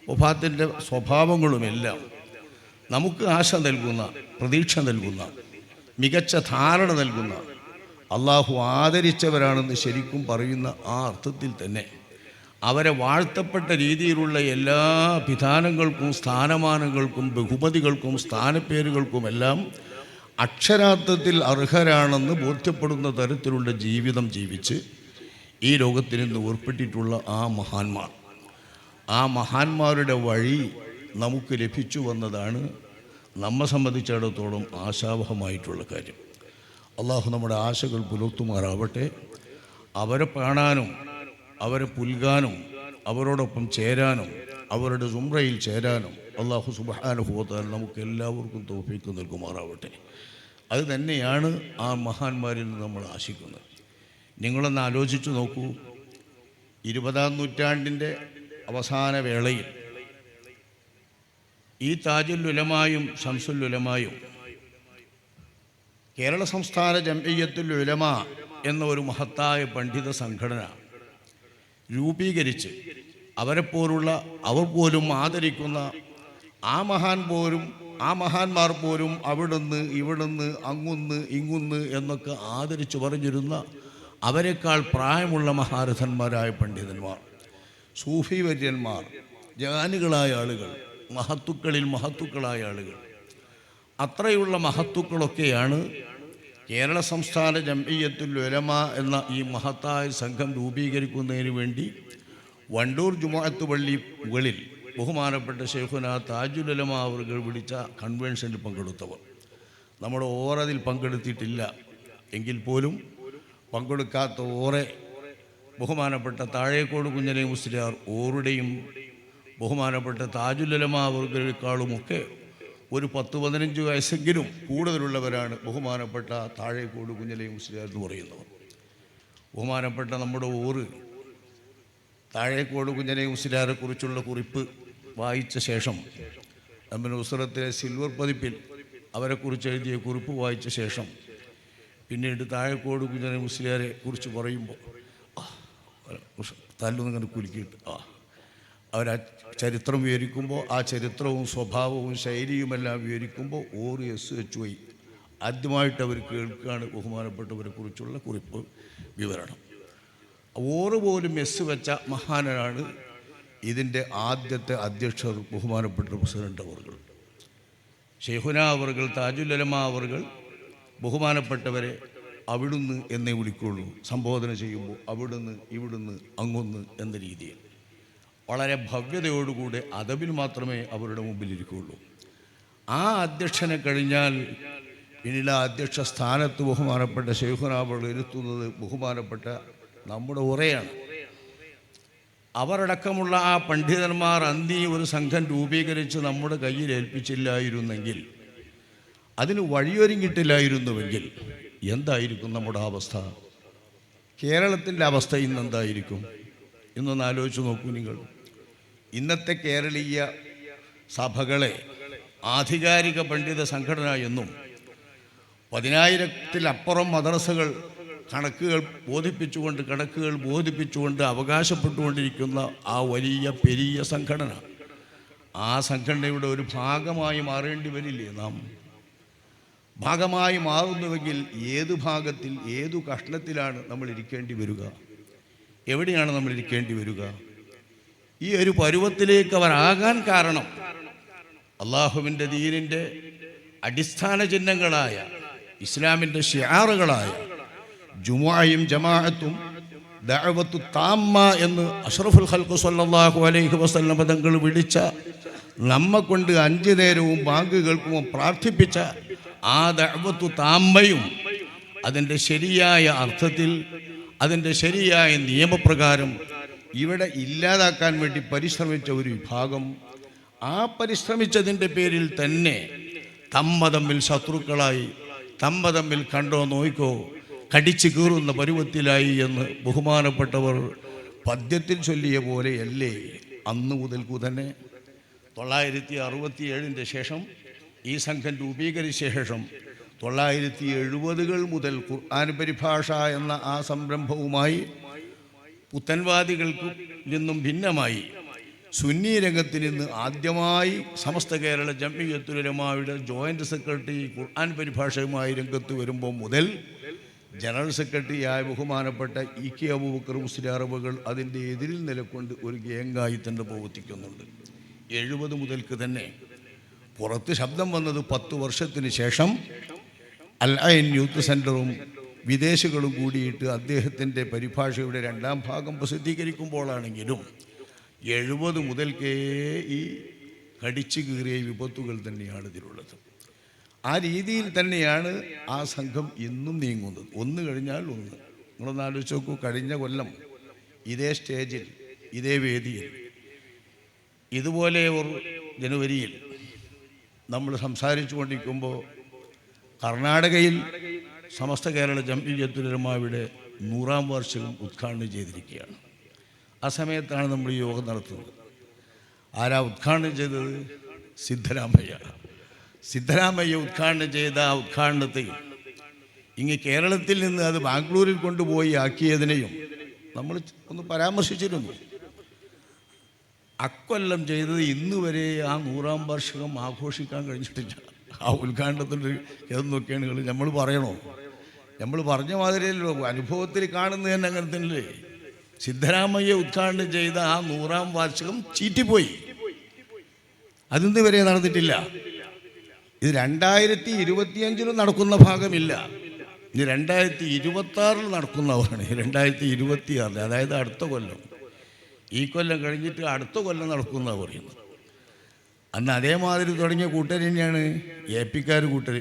വഫാത്തിൻ്റെ സ്വഭാവങ്ങളുമെല്ലാം നമുക്ക് ആശ നൽകുന്ന, പ്രതീക്ഷ നൽകുന്ന, മികച്ച ധാരണ നൽകുന്ന, അള്ളാഹു ആദരിച്ചവരാണെന്ന് ശരിക്കും പറയുന്ന ആ അർത്ഥത്തിൽ തന്നെ അവരെ വാഴ്ത്തപ്പെട്ട രീതിയിലുള്ള എല്ലാ വിധാനങ്ങൾക്കും സ്ഥാനമാനങ്ങൾക്കും ബഹുമതികൾക്കും സ്ഥാനപ്പേരുകൾക്കുമെല്ലാം അക്ഷരാർത്ഥത്തിൽ അർഹരാണെന്ന് ബോധ്യപ്പെടുന്ന തരത്തിലുള്ള ജീവിതം ജീവിച്ച് ഈ ലോകത്തിൽ നിന്ന് ഉൾപ്പെട്ടിട്ടുള്ള ആ മഹാന്മാർ, ആ മഹാന്മാരുടെ വഴി നമുക്ക് ലഭിച്ചു വന്നതാണ് നമ്മെ സംബന്ധിച്ചിടത്തോളം ആശാവഹമായിട്ടുള്ള കാര്യം. അള്ളാഹു നമ്മുടെ ആശകൾ പുലർത്തുമാറാവട്ടെ. അവരെ കാണാനും അവരെ പുൽകാനും അവരോടൊപ്പം ചേരാനും അവരുടെ സുംറയിൽ ചേരാനും അള്ളാഹു സുബ്ഹാനഹു വ തആല നമുക്ക് എല്ലാവർക്കും തൗഫീഖ് നൽകുമാറാവട്ടെ. അത് തന്നെയാണ് ആ മഹാന്മാരിൽ നിന്ന് നമ്മൾ ആശിക്കുന്നത്. നിങ്ങളൊന്ന് ആലോചിച്ചു നോക്കൂ, 20-ാം നൂറ്റാണ്ടിൻ്റെ അവസാന വേളയിൽ ഈ താജുൽ ഉലമായും ശംസുൽ ഉലമായും കേരള സംസ്ഥാന ജംഇയ്യത്തുൽ ഉലമ എന്ന ഒരു മഹത്തായ പണ്ഡിത സംഘടന രൂപീകരിച്ച് അവർ പോലും ആദരിക്കുന്ന ആ മഹാന്മാർ പോലും അവിടുന്ന് ഇവിടുന്ന് അങ്ങുന്ന് ഇങ്ങുന്ന് എന്നൊക്കെ ആദരിച്ചു പറഞ്ഞിരുന്ന അവരെക്കാൾ പ്രായമുള്ള മഹാരഥന്മാരായ പണ്ഡിതന്മാർ, സൂഫി വര്യന്മാർ, ജ്ഞാനികളായ ആളുകൾ, മഹത്തുക്കളായ ആളുകൾ, അത്രയുള്ള മഹത്തുക്കളൊക്കെയാണ് കേരള സംസ്ഥാന ജംഇയ്യത്തുൽ ഉലമ എന്ന ഈ മഹത്തായ സംഘം രൂപീകരിക്കുന്നതിന് വേണ്ടി വണ്ടൂർ ജുമുഅത്ത് പള്ളികളിൽ ബഹുമാനപ്പെട്ട ശൈഖുനാ താജുൽ ഉലമ അവർ വിളിച്ച കൺവെൻഷനിൽ പങ്കെടുത്തവർ. നമ്മുടെ ഓറതിൽ പങ്കെടുത്തിട്ടില്ല എങ്കിൽ പോലും പങ്കെടുക്കാത്ത ഓറെ ബഹുമാനപ്പെട്ട താഴേക്കോട് കുഞ്ഞലി മുസ്ലിയാർ ഓറുടെയും ബഹുമാനപ്പെട്ട താജുൽ ഉലമ അവർക്കാളുമൊക്കെ ഒരു 10-15 വയസ്സെങ്കിലും കൂടുതലുള്ളവരാണ് ബഹുമാനപ്പെട്ട താഴേക്കോട് കുഞ്ഞലി മുസ്ലിയാർ എന്ന് പറയുന്നവർ. ബഹുമാനപ്പെട്ട നമ്മുടെ ഊറ് താഴേക്കോട് കുഞ്ഞലി മുസ്ലിയാരെ കുറിച്ചുള്ള കുറിപ്പ് വായിച്ച ശേഷം നമ്മുടെ ഉസ്രത്തിലെ സിൽവർ പതിപ്പിൽ അവരെക്കുറിച്ച് എഴുതിയ കുറിപ്പ് വായിച്ച ശേഷം പിന്നീട് താഴേക്കോട് കുഞ്ഞലി മുസ്ലിയാരെ കുറിച്ച് പറയുമ്പോൾ തല്ലൊന്നിങ്ങനെ കുലുക്കിയിട്ട് അവരാ ചരിത്രം വിവരിക്കുമ്പോൾ ആ ചരിത്രവും സ്വഭാവവും ശൈലിയുമെല്ലാം വിവരിക്കുമ്പോൾ OSHY ആദ്യമായിട്ട് അവർ കേൾക്കുകയാണ് ബഹുമാനപ്പെട്ടവരെ കുറിച്ചുള്ള കുറിപ്പ് വിവരണം. പോലും വെച്ച മഹാനാണ് ഇതിൻ്റെ ആദ്യത്തെ അധ്യക്ഷർ ബഹുമാനപ്പെട്ട പ്രസിഡന്റ് അവർകൾ ഷെയ്ഖുന അവർകൾ താജുൽ-ഉലമ അവർകൾ ബഹുമാനപ്പെട്ടവരെ അവിടുന്ന് എന്നേ വിളിക്കുള്ളൂ. സംബോധന ചെയ്യുമ്പോൾ അവിടുന്ന് ഇവിടുന്ന് അങ്ങൊന്ന് എന്ന രീതിയിൽ വളരെ ഭവ്യതയോടുകൂടെ അദബിൽ മാത്രമേ അവരുടെ മുമ്പിലിരിക്കുകയുള്ളൂ. ആ അധ്യക്ഷനെ കഴിഞ്ഞാൽ പിന്നീട് ആ അധ്യക്ഷ സ്ഥാനത്ത് ബഹുമാനപ്പെട്ട ഷെയ്ഖുന അവർ ഇരുത്തുന്നത് ബഹുമാനപ്പെട്ട നമ്മുടെ ഉറയാണ്. അവരടക്കമുള്ള ആ പണ്ഡിതന്മാർ അന്തി ഒരു സംഘം രൂപീകരിച്ച് നമ്മുടെ കയ്യിൽ ഏൽപ്പിച്ചില്ലായിരുന്നെങ്കിൽ, അതിന് വഴിയൊരുങ്ങിയിട്ടില്ലായിരുന്നുവെങ്കിൽ എന്തായിരിക്കും നമ്മുടെ അവസ്ഥ? കേരളത്തിൻ്റെ അവസ്ഥ ഇന്നെന്തായിരിക്കും? ഇന്നൊന്ന് ആലോചിച്ച് നോക്കൂ നിങ്ങൾ. ഇന്നത്തെ കേരളീയ സഭകളെ ആധികാരിക പണ്ഡിത സംഘടന എന്നും 10,000-ത്തിലപ്പുറം മദ്രസകൾ കണക്കുകൾ ബോധിപ്പിച്ചുകൊണ്ട് അവകാശപ്പെട്ടുകൊണ്ടിരിക്കുന്ന ആ വലിയ പെരിയ സംഘടന, ആ സംഘടനയുടെ ഒരു ഭാഗമായി മാറേണ്ടി വരില്ലേ നാം? ഭാഗമായി മാറുന്നുവെങ്കിൽ ഏത് ഭാഗത്തിൽ, ഏതു കഷ്ണത്തിലാണ് നമ്മൾ ഇരിക്കേണ്ടി വരിക? എവിടെയാണ് നമ്മൾ ഇരിക്കേണ്ടി വരിക? ഈ ഒരു പരുവത്തിലേക്ക് അവരാകാൻ കാരണം അള്ളാഹുവിൻ്റെ ദീനിൻ്റെ അടിസ്ഥാന ചിഹ്നങ്ങളായ, ഇസ്ലാമിൻ്റെ ഷിആറുകളായ ജുമുഅയും ജമാഅത്തും ദഅവത്തു താമ്മ എന്ന് അഷ്റഫുൽ ഖൽഖ് സ്വല്ലല്ലാഹു അലൈഹി വസല്ലം തങ്ങൾ വിളിച്ച, നമ്മെ കൊണ്ട് 5 നേരവും ബാങ്ക് കേൾക്കുമ്പോൾ പ്രാർത്ഥിപ്പിച്ച ആ ദഅവത്തു താമ്മയും അതിൻ്റെ ശരിയായ അർത്ഥത്തിൽ, അതിൻ്റെ ശരിയായ നിയമപ്രകാരം ഇവിടെ ഇല്ലാതാക്കാൻ വേണ്ടി പരിശ്രമിച്ച ഒരു വിഭാഗം, ആ പരിശ്രമിച്ചതിൻ്റെ പേരിൽ തന്നെ തമ്മിൽ ശത്രുക്കളായി, തമ്മിൽ കണ്ടോ നോയിക്കോ കടിച്ചു കീറുന്ന പരുവത്തിലായി എന്ന് ബഹുമാനപ്പെട്ടവർ പദ്യത്തിൽ ചൊല്ലിയ പോലെയല്ലേ അന്ന് മുതൽക്കു തന്നെ 967 ശേഷം ഈ സംഘം രൂപീകരിച്ച ശേഷം 970-കൾ മുതൽ ഖുർആൻ പരിഭാഷ എന്ന ആ സംരംഭവുമായി പുത്തൻവാദികൾക്ക് നിന്നും ഭിന്നമായി സുന്നി രംഗത്ത് നിന്ന് ആദ്യമായി സമസ്ത കേരള ജംഇയ്യത്തുൽ ഉലമായുടെ ജോയിൻ്റ് സെക്രട്ടറി ഖുർആൻ പരിഭാഷയുമായി രംഗത്ത് വരുമ്പോൾ മുതൽ ജനറൽ സെക്രട്ടറിയായ ബഹുമാനപ്പെട്ട EK അബൂബക്കർ മുസ്ലിയാർ അവകൾ അതിൻ്റെ എതിരിൽ നിലകൊണ്ട് ഒരു ഗേങ്ങായി തന്നെ പ്രവർത്തിക്കുന്നുണ്ട്. 70 മുതൽക്ക് തന്നെ പുറത്ത് ശബ്ദം വന്നത് 10 വർഷത്തിന് ശേഷം അൽ ഐൻ യൂത്ത് സെൻ്ററും വിദേശികളും കൂടിയിട്ട് അദ്ദേഹത്തിൻ്റെ പരിഭാഷയുടെ 2ാം ഭാഗം പ്രസിദ്ധീകരിക്കുമ്പോഴാണെങ്കിലും 70 മുതൽക്കേ ഈ കടിച്ചു കീറിയ വിപത്തുകൾ തന്നെയാണ് ഇതിലുള്ളത്. ആ രീതിയിൽ തന്നെയാണ് ആ സംഘം ഇന്നും നീങ്ങുന്നത്. ഒന്ന് കഴിഞ്ഞാൽ ഒന്ന്. നിങ്ങളൊന്ന് ആലോചിച്ച് നോക്കൂ. കഴിഞ്ഞ കൊല്ലം ഇതേ സ്റ്റേജിൽ, ഇതേ വേദിയിൽ, ഇതുപോലെ ഒരു ജനുവരിയിൽ നമ്മൾ സംസാരിച്ചു കൊണ്ടിരിക്കുമ്പോൾ കർണാടകയിൽ സമസ്ത കേരള ജംഇയ്യത്തുൽ ഉലമായുടെ 100ാം വാർഷികം ഉദ്ഘാടനം ചെയ്തിരിക്കുകയാണ്. ആ സമയത്താണ് നമ്മൾ ഈ യോഗം നടത്തുന്നത്. ആരാ ഉദ്ഘാടനം ചെയ്തത്? സിദ്ധരാമയ്യ ഉദ്ഘാടനം ചെയ്ത ആ ഉദ്ഘാടനത്തിൽ ഇങ്ങ് കേരളത്തിൽ നിന്ന് അത് ബാംഗ്ലൂരിൽ കൊണ്ടുപോയി ആക്കിയതിനെയും നമ്മൾ ഒന്ന് പരാമർശിച്ചിരുന്നു. അക്കൊല്ലം ചെയ്തത് ഇന്ന് വരെ ആ 100ാം വാർഷികം ആഘോഷിക്കാൻ കഴിഞ്ഞിട്ടില്ല. ആ ഉദ്ഘാടനത്തിൻ്റെ ഏതെന്നൊക്കെയാണ് നമ്മൾ പറയണോ? നമ്മൾ പറഞ്ഞ മാതിരിയല്ലോ, അനുഭവത്തിൽ കാണുന്നത് തന്നെ അങ്ങനെ തന്നെയല്ലേ. സിദ്ധരാമയ്യ ഉദ്ഘാടനം ചെയ്ത ആ 100ാം വാർഷികം ചീറ്റിപ്പോയി. അതിന്ന് വരെ നടന്നിട്ടില്ല. ഇത് 2025 നടക്കുന്ന ഭാഗമില്ല, ഇത് 2026 നടക്കുന്നവരാണ്. 2026, അതായത് അടുത്ത കൊല്ലം. ഈ കൊല്ലം കഴിഞ്ഞിട്ട് അടുത്ത കൊല്ലം നടക്കുന്ന പറയുന്നത്. അന്ന് അതേമാതിരി തുടങ്ങിയ കൂട്ടർ തന്നെയാണ് APക്കാർ കൂട്ടർ.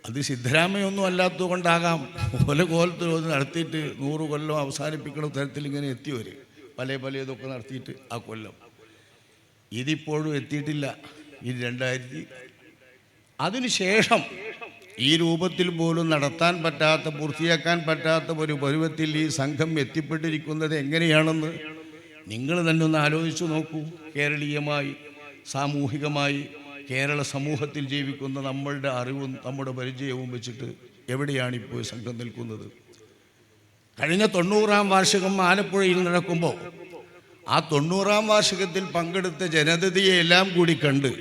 അത് സിദ്ധരാമയ്യൊന്നും അല്ലാത്തത് കൊണ്ടാകാം കോലത്തിൽ നടത്തിയിട്ട് 100 കൊല്ലം അവസാനിപ്പിക്കുന്ന തരത്തിൽ ഇങ്ങനെ എത്തിയവർ പലതൊക്കെ നടത്തിയിട്ട് ആ കൊല്ലം ഇതിപ്പോഴും എത്തിയിട്ടില്ല. ഇത് അതിനുശേഷം ഈ രൂപത്തിൽ പോലും നടത്താൻ പറ്റാത്ത, പൂർത്തിയാക്കാൻ പറ്റാത്ത ഒരു പരുവത്തിൽ ഈ സംഘം എത്തിപ്പെട്ടിരിക്കുന്നത് എങ്ങനെയാണെന്ന് നിങ്ങൾ തന്നെ ഒന്ന് ആലോചിച്ചു നോക്കൂ. കേരളീയമായി, സാമൂഹികമായി കേരള സമൂഹത്തിൽ ജീവിക്കുന്ന നമ്മളുടെ അറിവും നമ്മുടെ പരിചയവും വെച്ചിട്ട് എവിടെയാണിപ്പോൾ സംഘം നിൽക്കുന്നത്? കഴിഞ്ഞ 90-ാം വാർഷികം ആലപ്പുഴയിൽ നടക്കുമ്പോൾ ആ 90-ാം വാർഷികത്തിൽ പങ്കെടുത്ത ജനതയെ എല്ലാം കൂടി കണ്ട്,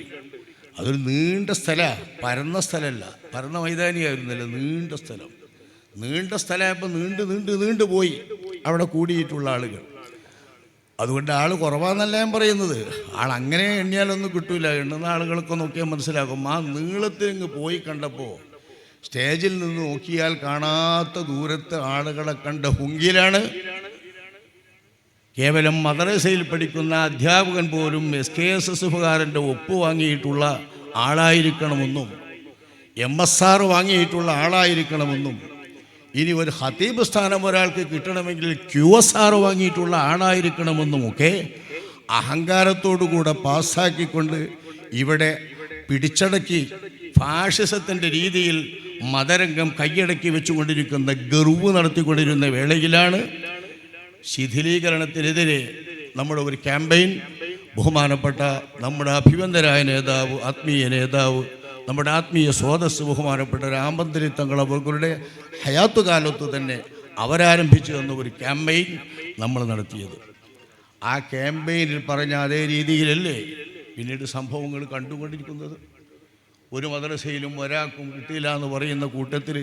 അതൊരു നീണ്ട സ്ഥലമാണ്, പരന്ന സ്ഥലമല്ല, പരന്ന മൈതാനിയായിരുന്നില്ല, നീണ്ട സ്ഥലമായപ്പോൾ നീണ്ടു പോയി അവിടെ കൂടിയിട്ടുള്ള ആളുകൾ. അതുകൊണ്ട് ആൾ കുറവാന്നല്ല ഞാൻ പറയുന്നത്, അങ്ങനെ എണ്ണിയാലൊന്നും കിട്ടൂല. എണ്ണുന്ന ആളുകളൊക്കെ നോക്കിയാൽ മനസ്സിലാകും. ആ നീളത്തിലങ്ങ് പോയി കണ്ടപ്പോൾ സ്റ്റേജിൽ നിന്ന് നോക്കിയാൽ കാണാത്ത ദൂരത്ത് ആളുകളെ കണ്ട ഹുങ്കിലാണ്. കേവലം മദ്രസയിൽ പഠിക്കുന്ന അധ്യാപകൻ പോലും SKSSകാരൻ്റെ ഒപ്പ് വാങ്ങിയിട്ടുള്ള ആളായിരിക്കണമെന്നും MSR വാങ്ങിയിട്ടുള്ള ആളായിരിക്കണമെന്നും, ഇനി ഒരു ഖതീബ് സ്ഥാനം ഒരാൾക്ക് കിട്ടണമെങ്കിൽ QSR വാങ്ങിയിട്ടുള്ള ആളായിരിക്കണമെന്നുമൊക്കെ അഹങ്കാരത്തോടുകൂടെ പാസ്സാക്കിക്കൊണ്ട് ഇവിടെ പിടിച്ചടക്കി ഫാഷിസത്തിൻ്റെ രീതിയിൽ മതരംഗം കൈയടക്കി വെച്ചുകൊണ്ടിരിക്കുന്ന, ഗർവ് നടത്തിക്കൊണ്ടിരുന്ന വേളയിലാണ് ശിഥിലീകരണത്തിനെതിരെ നമ്മുടെ ഒരു ക്യാമ്പയിൻ ബഹുമാനപ്പെട്ട നമ്മുടെ അഭിവന്ദരായ നേതാവ്, ആത്മീയ നേതാവ്, നമ്മുടെ ആത്മീയ സ്രോതസ് ബഹുമാനപ്പെട്ട രാമന്തരി തങ്ങൾ അവരുടെ ഹയാത്തുകാലത്ത് തന്നെ അവരാരംഭിച്ചു തന്ന ഒരു ക്യാമ്പയിൻ നമ്മൾ നടത്തിയത്. ആ ക്യാമ്പയിനിൽ പറഞ്ഞ അതേ രീതിയിലല്ലേ പിന്നീട് സംഭവങ്ങൾ കണ്ടുകൊണ്ടിരിക്കുന്നത്. ഒരു മദ്രസയിലും ഒരാൾക്കും കിട്ടിയില്ല എന്ന് പറയുന്ന കൂട്ടത്തിൽ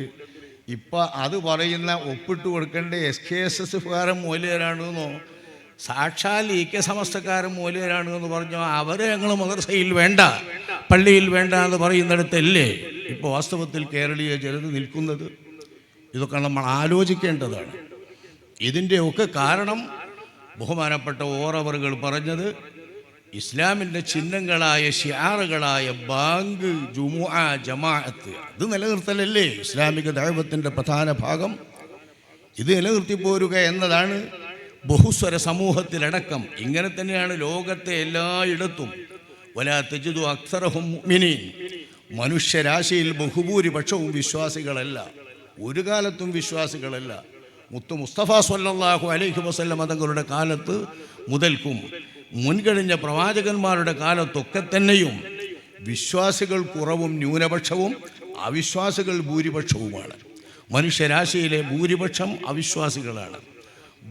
ഇപ്പം അത് പറയുന്ന ഒപ്പിട്ട് കൊടുക്കേണ്ട SKSSകാരൻ മൂല്യരാണെന്നോ സാക്ഷാൽ EK സമസ്തക്കാരൻ മൂല്യരാണെന്ന് പറഞ്ഞോ അവരെ ഞങ്ങൾ മദ്രസയിൽ വേണ്ട, പള്ളിയിൽ വേണ്ട എന്ന് പറയുന്നിടത്തല്ലേ ഇപ്പോൾ വാസ്തവത്തിൽ കേരളീയ ജനത നിൽക്കുന്നത്? ഇതൊക്കെ നമ്മൾ ആലോചിക്കേണ്ടതാണ്. ഇതിൻ്റെയൊക്കെ കാരണം ബഹുമാനപ്പെട്ട ഓറവറുകൾ പറഞ്ഞത്, ഇസ്ലാമിൻ്റെ ചിഹ്നങ്ങളായ ഷിയാറുകളായ ബാങ്ക്, ജുമുഅ, ജമാഅത്ത് അത് നിലനിർത്തലല്ലേ ഇസ്ലാമിക ദഅവത്തിൻ്റെ പ്രധാന ഭാഗം. ഇത് നിലനിർത്തിപ്പോരുക എന്നതാണ് ബഹുസ്വര സമൂഹത്തിലടക്കം. ഇങ്ങനെ തന്നെയാണ് ലോകത്തെ എല്ലായിടത്തും. വലാ തജിദു അക്സറഹും മുഅ്മിനീൻ, മനുഷ്യരാശിയിൽ ബഹുഭൂരിപക്ഷവും വിശ്വാസികളല്ല, ഒരു കാലത്തും വിശ്വാസികളല്ല. മുത്തു മുസ്തഫ സ്വല്ലല്ലാഹു അലൈഹി വസല്ലം തങ്ങളുടെ കാലത്ത് മുതൽക്കും മുൻകഴിഞ്ഞ പ്രവാചകന്മാരുടെ കാലത്തൊക്കെ തന്നെയും വിശ്വാസികൾ കുറവും ന്യൂനപക്ഷവും, അവിശ്വാസികൾ ഭൂരിപക്ഷവുമാണ്. മനുഷ്യരാശിയിലെ ഭൂരിപക്ഷം അവിശ്വാസികളാണ്.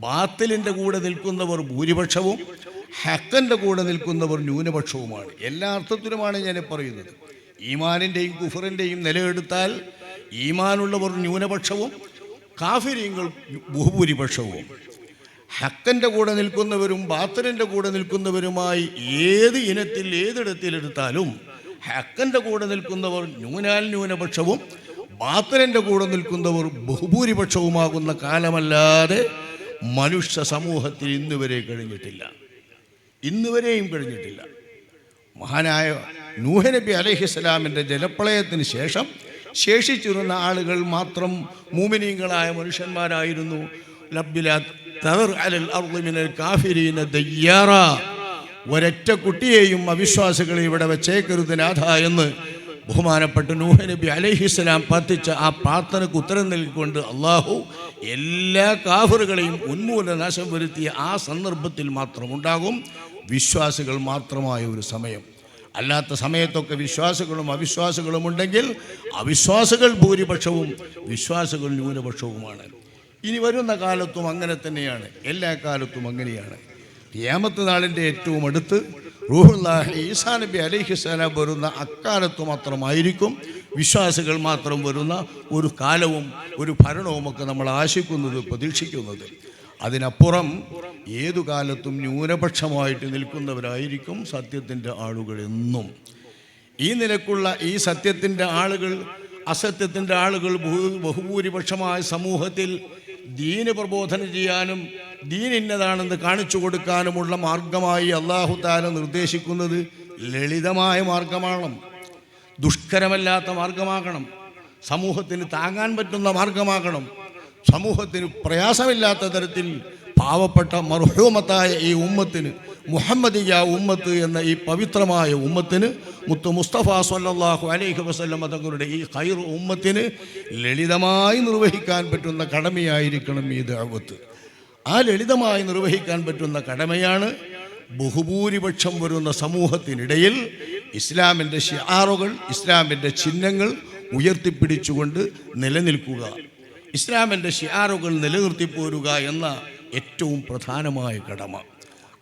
ബാത്തിലിൻ്റെ കൂടെ നിൽക്കുന്നവർ ഭൂരിപക്ഷവും ഹക്കിൻ്റെ കൂടെ നിൽക്കുന്നവർ ന്യൂനപക്ഷവുമാണ്. എല്ലാ അർത്ഥത്തിലുമാണ് ഞാൻ പറയുന്നത്. ഈമാനിൻ്റെയും കുഫറിൻ്റെയും നിലയെടുത്താൽ ഈമാനുള്ളവർ ന്യൂനപക്ഷവും കാഫിരീങ്ങൾ ബഹുഭൂരിപക്ഷവും. ഹക്കിൻ്റെ കൂടെ നിൽക്കുന്നവരും ബാത്തിലിൻ്റെ കൂടെ നിൽക്കുന്നവരുമായി ഏത് ഇനത്തിൽ ഏതിടത്തിലെടുത്താലും ഹക്കിൻ്റെ കൂടെ നിൽക്കുന്നവർ ന്യൂനപക്ഷവും ബാത്തിലിൻ്റെ കൂടെ നിൽക്കുന്നവർ ബഹുഭൂരിപക്ഷവുമാകുന്ന കാലമല്ലാതെ മനുഷ്യ സമൂഹത്തിൽ ഇന്നുവരെയും കഴിഞ്ഞിട്ടില്ല. മഹാനായ നൂഹ് നബി അലൈഹിസ്സലാമിൻ്റെ ജലപ്രളയത്തിന് ശേഷം ശേഷിച്ചിരുന്ന ആളുകൾ മാത്രം മൂമിനീങ്ങളായ മനുഷ്യന്മാരായിരുന്നു. ലബ്ബിലാ തദർ അലൽ അർളി മിനൽ കാഫിരീന ദയ്യാറ, ഒരൊറ്റ കുട്ടിയെയും അവിശ്വാസികളെ ഇവിടെ വെച്ചേക്കരുത് നാഥ എന്ന് ബഹുമാനപ്പെട്ട നൂഹ് നബി അലൈഹിസ്സലാം പ്രാർത്ഥിച്ച ആ പ്രാർത്ഥനയ്ക്ക് ഉത്തരം നൽകിക്കൊണ്ട് അള്ളാഹു എല്ലാ കാഫിറുകളെയും ഉന്മൂലനാശം വരുത്തിയ ആ സന്ദർഭത്തിൽ മാത്രമുണ്ടാകും വിശ്വാസികൾ മാത്രമായ ഒരു സമയം. അല്ലാത്ത സമയത്തൊക്കെ വിശ്വാസികളും അവിശ്വാസികളും ഉണ്ടെങ്കിൽ അവിശ്വാസികൾ ഭൂരിപക്ഷവും വിശ്വാസികൾ ന്യൂനപക്ഷവുമാണ്. ഇനി വരുന്ന കാലത്തും അങ്ങനെ തന്നെയാണ്, എല്ലാ കാലത്തും അങ്ങനെയാണ്. ഖിയാമത്ത് നാളിൻ്റെ ഏറ്റവും അടുത്ത് റൂഹുല്ലാഹി ഈസാ നബി അലൈഹിസ്സലാം വരുന്ന അക്കാലത്ത് മാത്രമായിരിക്കും വിശ്വാസികൾ മാത്രം വരുന്ന ഒരു കാലവും ഒരു ഭരണവുമൊക്കെ നമ്മൾ ആശിക്കുന്നത്, പ്രതീക്ഷിക്കുന്നത്. അതിനപ്പുറം ഏതു കാലത്തും ന്യൂനപക്ഷമായിട്ട് നിൽക്കുന്നവരായിരിക്കും സത്യത്തിൻ്റെ ആളുകൾ എന്നും. ഈ നിലക്കുള്ള ഈ സത്യത്തിൻ്റെ ആളുകൾ അസത്യത്തിൻ്റെ ആളുകൾ ബഹുഭൂരിപക്ഷമായ സമൂഹത്തിൽ ദീന് പ്രബോധനം ചെയ്യാനും ദീൻ ഇന്നതാണെന്ന് കാണിച്ചു കൊടുക്കാനുമുള്ള മാർഗമായി അല്ലാഹു തആല നിർദ്ദേശിക്കുന്നത് ലളിതമായ മാർഗമാണ്, ദുഷ്കരമല്ലാത്ത മാർഗമാകണം, സമൂഹത്തിന് താങ്ങാൻ പറ്റുന്ന മാർഗമാകണം, സമൂഹത്തിന് പ്രയാസമില്ലാത്ത തരത്തിൽ പാവപ്പെട്ട മർഹൂമത്തായ ഈ ഉമ്മത്തിന് മുഹമ്മദിയ ഉമ്മത്ത് എന്ന ഈ പവിത്രമായ ഉമ്മത്തിന് മുത്തു മുസ്തഫ സ്വല്ലല്ലാഹു അലൈഹി വസല്ലം തങ്ങളുടെ ഈ ഖൈർ ഉമ്മത്തിന് ലളിതമായി നിർവഹിക്കാൻ പറ്റുന്ന കടമയായിരിക്കണം ഈ ദഅവത്ത്. ആ ലളിതമായി നിർവഹിക്കാൻ പറ്റുന്ന കടമയാണ് ബഹുഭൂരിപക്ഷം വരുന്ന സമൂഹത്തിനിടയിൽ ഇസ്ലാമിൻ്റെ ഷിആറുകൾ, ഇസ്ലാമിൻ്റെ ചിഹ്നങ്ങൾ ഉയർത്തിപ്പിടിച്ചുകൊണ്ട് നിലനിൽക്കുക, ഇസ്ലാമിൻ്റെ ഷിആറുകൾ നിലനിർത്തിപ്പോരുക എന്ന ഏറ്റവും പ്രധാനമായ കടമ.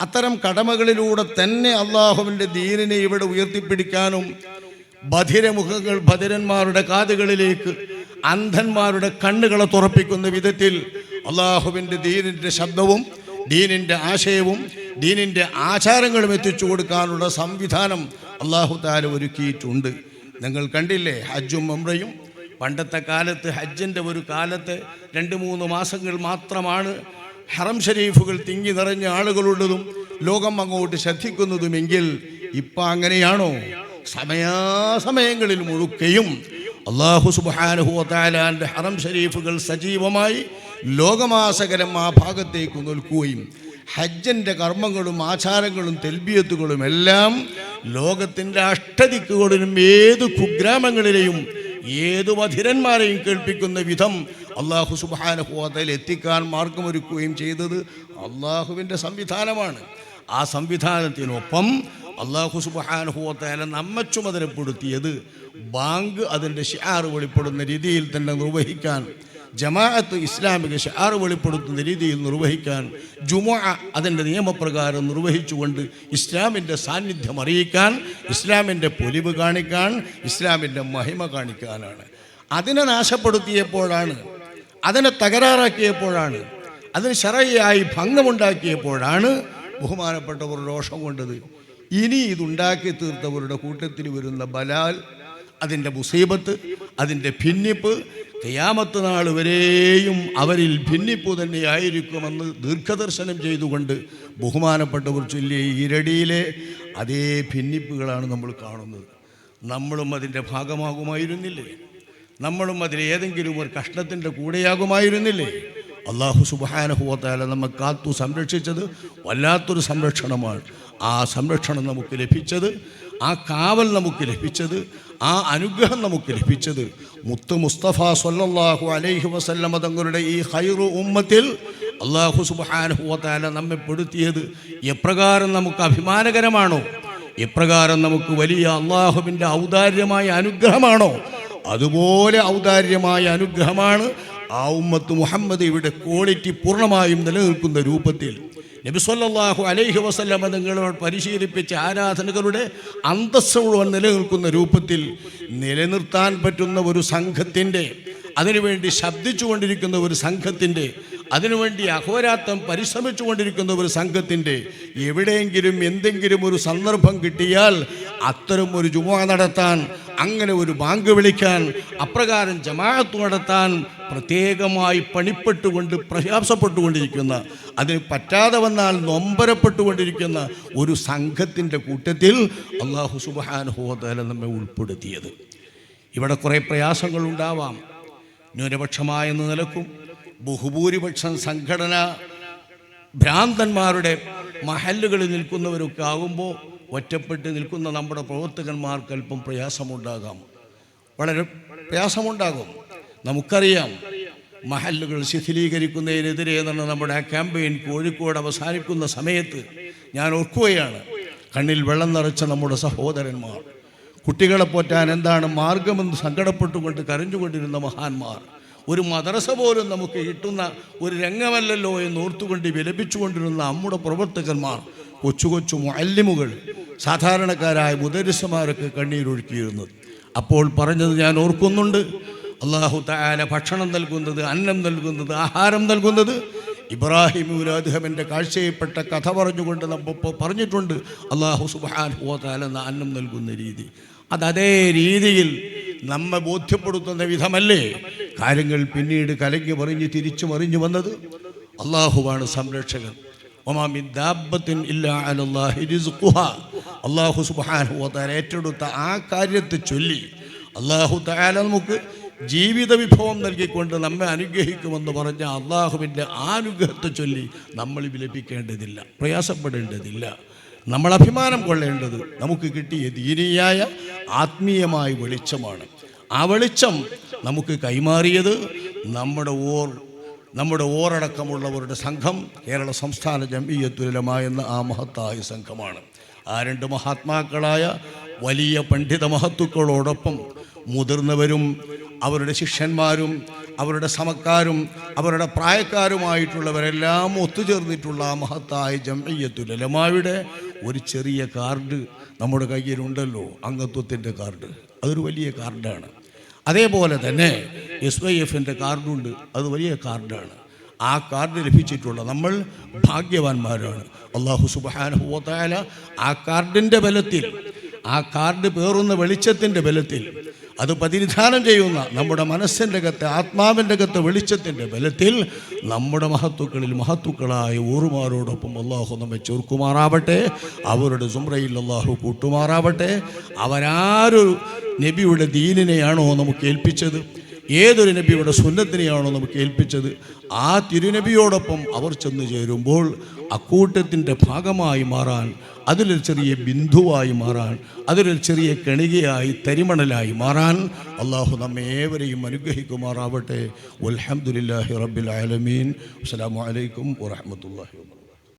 അത്തരം കടമകളിലൂടെ തന്നെ അള്ളാഹുവിൻ്റെ ദീനിനെ ഇവിടെ ഉയർത്തിപ്പിടിക്കാനും ബധിരമുഖങ്ങൾ ബധിരന്മാരുടെ കാതുകളിലേക്ക്, അന്ധന്മാരുടെ കണ്ണുകളെ തുറപ്പിക്കുന്ന വിധത്തിൽ അള്ളാഹുവിൻ്റെ ദീനിൻ്റെ ശബ്ദവും ദീനിൻ്റെ ആശയവും ദീനിൻ്റെ ആചാരങ്ങളും എത്തിച്ചു കൊടുക്കാനുള്ള സംവിധാനം അള്ളാഹു തആല ഒരുക്കിയിട്ടുണ്ട്. നിങ്ങൾ കണ്ടില്ലേ ഹജ്ജും ഉംറയും? പണ്ടത്തെ കാലത്ത് ഹജ്ജിൻ്റെ ഒരു കാലത്ത് 2-3 മാസങ്ങൾ മാത്രമാണ് ഹറം ഷരീഫുകൾ തിങ്ങി നിറഞ്ഞ ആളുകളുള്ളതും ലോകം അങ്ങോട്ട് ശ്രദ്ധിക്കുന്നതുമെങ്കിൽ ഇപ്പം അങ്ങനെയാണോ? സമയാസമയങ്ങളിൽ മുഴുക്കയും അല്ലാഹു സുബ്ഹാനഹു വ തആലാന്റെ ഹറം ഷരീഫുകൾ സജീവമായി ലോകമാസകലം ആ ഭാഗത്തേക്ക് നിൽക്കുകയും ഹജ്ജിൻ്റെ കർമ്മങ്ങളും ആചാരങ്ങളും തെൽബിയത്തുകളും എല്ലാം ലോകത്തിൻ്റെ അഷ്ടദിക്കുകളിലും ഏത് കുഗ്രാമങ്ങളിലെയും ഏതു ബധിരന്മാരെയും കേൾപ്പിക്കുന്ന വിധം അല്ലാഹു സുബ്ഹാനഹു വ തആല എത്തിക്കാൻ മാർഗമൊരുക്കുകയും ചെയ്തത് അള്ളാഹുവിൻ്റെ സംവിധാനമാണ്. ആ സംവിധാനത്തിനൊപ്പം അല്ലാഹു സുബ്ഹാനഹു വ തആല നമ്മെ ചുമതലപ്പെടുത്തിയത് ബാങ്ക് അതിൻ്റെ ഷിആർ വെളിപ്പെടുന്ന രീതിയിൽ തന്നെ നിർവഹിക്കാൻ, ജമാഅത്ത് ഇസ്ലാമിക ഷിആർ വെളിപ്പെടുത്തുന്ന രീതിയിൽ നിർവഹിക്കാൻ, ജുമുഅ അതിൻ്റെ നിയമപ്രകാരം നിർവഹിച്ചുകൊണ്ട് ഇസ്ലാമിൻ്റെ സാന്നിധ്യം അറിയിക്കാൻ, ഇസ്ലാമിൻ്റെ പൊലിവ് കാണിക്കാൻ, ഇസ്ലാമിൻ്റെ മഹിമ കാണിക്കാനാണ്. അതിനെ നാശപ്പെടുത്തിയപ്പോഴാണ്, അതിനെ തകരാറാക്കിയപ്പോഴാണ്, അതിന് ശറഈയായി ഭംഗമുണ്ടാക്കിയപ്പോഴാണ് ബഹുമാനപ്പെട്ടവർ രോഷം കൊണ്ടത്. ഇനി ഇതുണ്ടാക്കി തീർത്തവരുടെ കൂട്ടത്തിൽ വരുന്ന ബലാൽ, അതിൻ്റെ മുസീബത്ത്, അതിൻ്റെ ഭിന്നിപ്പ് ഖിയാമത്ത് നാൾ വരെയും അവരിൽ ഭിന്നിപ്പ് തന്നെയായിരിക്കുമെന്ന് ദീർഘദർശനം ചെയ്തുകൊണ്ട് ബഹുമാനപ്പെട്ടവർ ചൊല്ലിയ ഇരടിയിലെ അതേ ഭിന്നിപ്പുകളാണ് നമ്മൾ കാണുന്നത്. നമ്മളും അതിൻ്റെ ഭാഗമാകുമായിരുന്നില്ലേ? നമ്മളും അതിൽ ഏതെങ്കിലും ഒരു കഷ്ണത്തിൻ്റെ കൂടെയാകുമായിരുന്നില്ലേ? അല്ലാഹു സുബ്ഹാനഹു വ തആല നമ്മെ കാത്തു സംരക്ഷിച്ചത് വല്ലാത്തൊരു സംരക്ഷണമാണ്. ആ സംരക്ഷണം നമുക്ക് ലഭിച്ചത്, ആ കാവൽ നമുക്ക് ലഭിച്ചത്, ആ അനുഗ്രഹം നമുക്ക് ലഭിച്ചത് മുത്ത് മുസ്തഫ സ്വല്ലല്ലാഹു അലൈഹി വസല്ലമ തങ്ങളുടെ ഈ ഖൈറു ഉമ്മത്തിൽ അല്ലാഹു സുബ്ഹാനഹു വ തആല നമ്മെ പെടുത്തിയത് എപ്രകാരം നമുക്ക് അഭിമാനകരമാണോ, എപ്രകാരം നമുക്ക് വലിയ അള്ളാഹുവിൻ്റെ ഔദാര്യമായ അനുഗ്രഹമാണോ, അതുപോലെ ഔദാര്യമായ അനുഗ്രഹമാണ് ആ ഉമ്മത്ത് മുഹമ്മദ് ഇവിടെ ക്വാളിറ്റി പൂർണ്ണമായും നിലനിൽക്കുന്ന രൂപത്തിൽ നബി സല്ലല്ലാഹു അലൈഹി വസല്ലമ തങ്ങളോട് പരിശീലിപ്പിച്ച ആരാധനകളുടെ അന്തസ്സ് മുഴുവൻ നിലനിൽക്കുന്ന രൂപത്തിൽ നിലനിർത്താൻ പറ്റുന്ന ഒരു സംഘത്തിൻ്റെ, അതിനുവേണ്ടി ശബ്ദിച്ചു കൊണ്ടിരിക്കുന്ന ഒരു സംഘത്തിൻ്റെ, അതിനുവേണ്ടി അഹോരാത്രം പരിശ്രമിച്ചു കൊണ്ടിരിക്കുന്ന ഒരു സംഘത്തിൻ്റെ എവിടെയെങ്കിലും എന്തെങ്കിലും ഒരു സന്ദർഭം കിട്ടിയാൽ അത്തരം ഒരു ജുമുഅ നടത്താൻ, അങ്ങനെ ഒരു ബാങ്ക് വിളിക്കാൻ, അപ്രകാരം ജമാഅത്ത് നടത്താൻ പ്രത്യേകമായി പണിപ്പെട്ടുകൊണ്ട് പ്രയാസപ്പെട്ടുകൊണ്ടിരിക്കുന്ന, അതിന് പറ്റാതെ വന്നാൽ നൊമ്പരപ്പെട്ടുകൊണ്ടിരിക്കുന്ന ഒരു സംഘത്തിൻ്റെ കൂട്ടത്തിൽ അല്ലാഹു സുബ്ഹാനഹു വ തആല നമ്മെ ഉൾപ്പെടുത്തിയത്. ഇവിടെ കുറേ പ്രയാസങ്ങളുണ്ടാവാം. ന്യൂനപക്ഷമായ നിലക്കും ബഹുഭൂരിപക്ഷം സംഘടന ഭ്രാന്തന്മാരുടെ മഹല്ലുകളിൽ നിൽക്കുന്നവരൊക്കെ ആകുമ്പോൾ ഒറ്റപ്പെട്ട് നിൽക്കുന്ന നമ്മുടെ പ്രവർത്തകന്മാർക്ക് അല്പം പ്രയാസമുണ്ടാകാം, വളരെ പ്രയാസമുണ്ടാകും. നമുക്കറിയാം, മഹല്ലുകൾ ശിഥിലീകരിക്കുന്നതിനെതിരെ എന്നാണ് നമ്മുടെ ആ ക്യാമ്പയിൻ കോഴിക്കോട് അവസാനിക്കുന്ന സമയത്ത് ഞാൻ ഓർക്കുകയാണ്. കണ്ണിൽ വെള്ളം നിറച്ച നമ്മുടെ സഹോദരന്മാർ, കുട്ടികളെ പോറ്റാൻ എന്താണ് മാർഗമെന്ന് സങ്കടപ്പെട്ടുകൊണ്ട് കരഞ്ഞുകൊണ്ടിരുന്ന മഹാന്മാർ, ഒരു മദ്രസ പോലും നമുക്ക് കിട്ടുന്ന ഒരു രംഗമല്ലല്ലോ എന്ന് ഓർത്തുകൊണ്ട് വിലപിച്ചുകൊണ്ടിരുന്ന നമ്മുടെ പ്രവർത്തകന്മാർ, കൊച്ചു കൊച്ചു മുഅല്ലിമുകൾ, സാധാരണക്കാരായ മുദരിസമാരൊക്കെ കണ്ണീരൊഴുക്കിയിരുന്നത്. അപ്പോൾ പറഞ്ഞത് ഞാൻ ഓർക്കുന്നുണ്ട്, അല്ലാഹു തആല ഭക്ഷണം നൽകുന്നത്, അന്നം നൽകുന്നത്, ആഹാരം നൽകുന്നത് ഇബ്രാഹിം അദ്ഹമിൻ്റെ കാഴ്ചയിൽപ്പെട്ട കഥ പറഞ്ഞുകൊണ്ട് നമ്മൾ പറഞ്ഞിട്ടുണ്ട്. അല്ലാഹു സുബ്ഹാനഹു വ തആല അന്നം നൽകുന്ന രീതി, അതേ രീതിയിൽ നമ്മെ ബോധ്യപ്പെടുത്തുന്ന വിധമല്ലേ കാര്യങ്ങൾ പിന്നീട് കലങ്ങി മറിഞ്ഞ് തിരിച്ചു മറിഞ്ഞു വന്നത്? അള്ളാഹുവാണ് സംരക്ഷകൻ. വമാ മിൻ ദാബത്തിൻ ഇല്ലാ അലല്ലാഹി റിസ്ഖുഹാ. അല്ലാഹു സുബ്ഹാനഹു വ തആല ഏറ്റെടുത്ത ആ കാര്യത്തെ ചൊല്ലി അല്ലാഹു തആല നമുക്ക് ജീവിത വിഭവം നൽകിക്കൊണ്ട് നമ്മെ അനുഗ്രഹിക്കുമെന്ന് പറഞ്ഞ അള്ളാഹുവിൻ്റെ അനുഗ്രഹത്തെ ചൊല്ലി നമ്മൾ വിലപിക്കേണ്ടതില്ല, പ്രയാസപ്പെടേണ്ടതില്ല. നമ്മൾ അഭിമാനം കൊള്ളേണ്ടത് നമുക്ക് കിട്ടിയ ദീനീയായ ആത്മീയമായ വെളിച്ചമാണ്. ആ വെളിച്ചം നമുക്ക് കൈമാറിയത് നമ്മുടെ ഓരടക്കമുള്ളവരുടെ സംഘം, കേരള സംസ്ഥാന ജംഇയ്യത്തുൽ ഉലമ എന്ന ആ മഹത്തായ സംഘമാണ്. ആ രണ്ട് മഹാത്മാക്കളായ വലിയ പണ്ഡിത മഹത്തുക്കളോടൊപ്പം മുതിർന്നവരും അവരുടെ ശിഷ്യന്മാരും അവരുടെ സമക്കാരും അവരുടെ പ്രായക്കാരുമായിട്ടുള്ളവരെല്ലാം ഒത്തുചേർന്നിട്ടുള്ള ആ മഹത്തായ ജംഇയ്യത്തുൽ ഉലമയുടെ ഒരു ചെറിയ കാർഡ് നമ്മുടെ കയ്യിലുണ്ടല്ലോ, അംഗത്വത്തിൻ്റെ കാർഡ്. അതൊരു വലിയ കാർഡാണ്. അതേപോലെ തന്നെ SYFൻ്റെ കാർഡുണ്ട്, അത് വലിയ കാർഡാണ്. ആ കാർഡ് ലഭിച്ചിട്ടുള്ള നമ്മൾ ഭാഗ്യവാന്മാരാണ്. അല്ലാഹു സുബ്ഹാനഹു വ തആല ആ കാർഡിൻ്റെ ബലത്തിൽ, ആ കാർഡ് പേറുന്ന വെളിച്ചത്തിൻ്റെ ബലത്തിൽ, അത് പ്രതിനിധാനം ചെയ്യുന്ന നമ്മുടെ മനസ്സിൻ്റെ അകത്തെ ആത്മാവിൻ്റെ അകത്തെ വെളിച്ചത്തിൻ്റെ ബലത്തിൽ നമ്മുടെ മഹത്തുക്കളായ ഊറുമാരോടൊപ്പം അള്ളാഹു നമ്മെ ചേർക്കുമാറാവട്ടെ. അവരുടെ സുംറയിൽ അള്ളാഹു കൂട്ടുമാറാവട്ടെ. അവരാരു നബിയുടെ ദീനിനെയാണോ നമുക്ക് ഏൽപ്പിച്ചത്, ഏതൊരു നബിയുടെ സുന്നത്തിനെയാണോ നമുക്ക് ഏൽപ്പിച്ചത്, ആ തിരുനബിയോടൊപ്പം അവർ ചെന്ന് ചേരുമ്പോൾ അക്കൂട്ടത്തിൻ്റെ ഭാഗമായി മാറാൻ, അതിലൊരു ചെറിയ ബിന്ദുവായി മാറാൻ, അതിലൊരു ചെറിയ കണികയായി തരിമണലായി മാറാൻ അള്ളാഹു നമ്മെ ഏവരെയും അനുഗ്രഹിക്കുമാറാവട്ടെ. വൽഹംദുലില്ലാഹി റബ്ബിൽ ആലമീൻ. അസ്സലാമു അലൈക്കും വറഹ്മത്തുള്ളാഹി വബറകാതുഹു.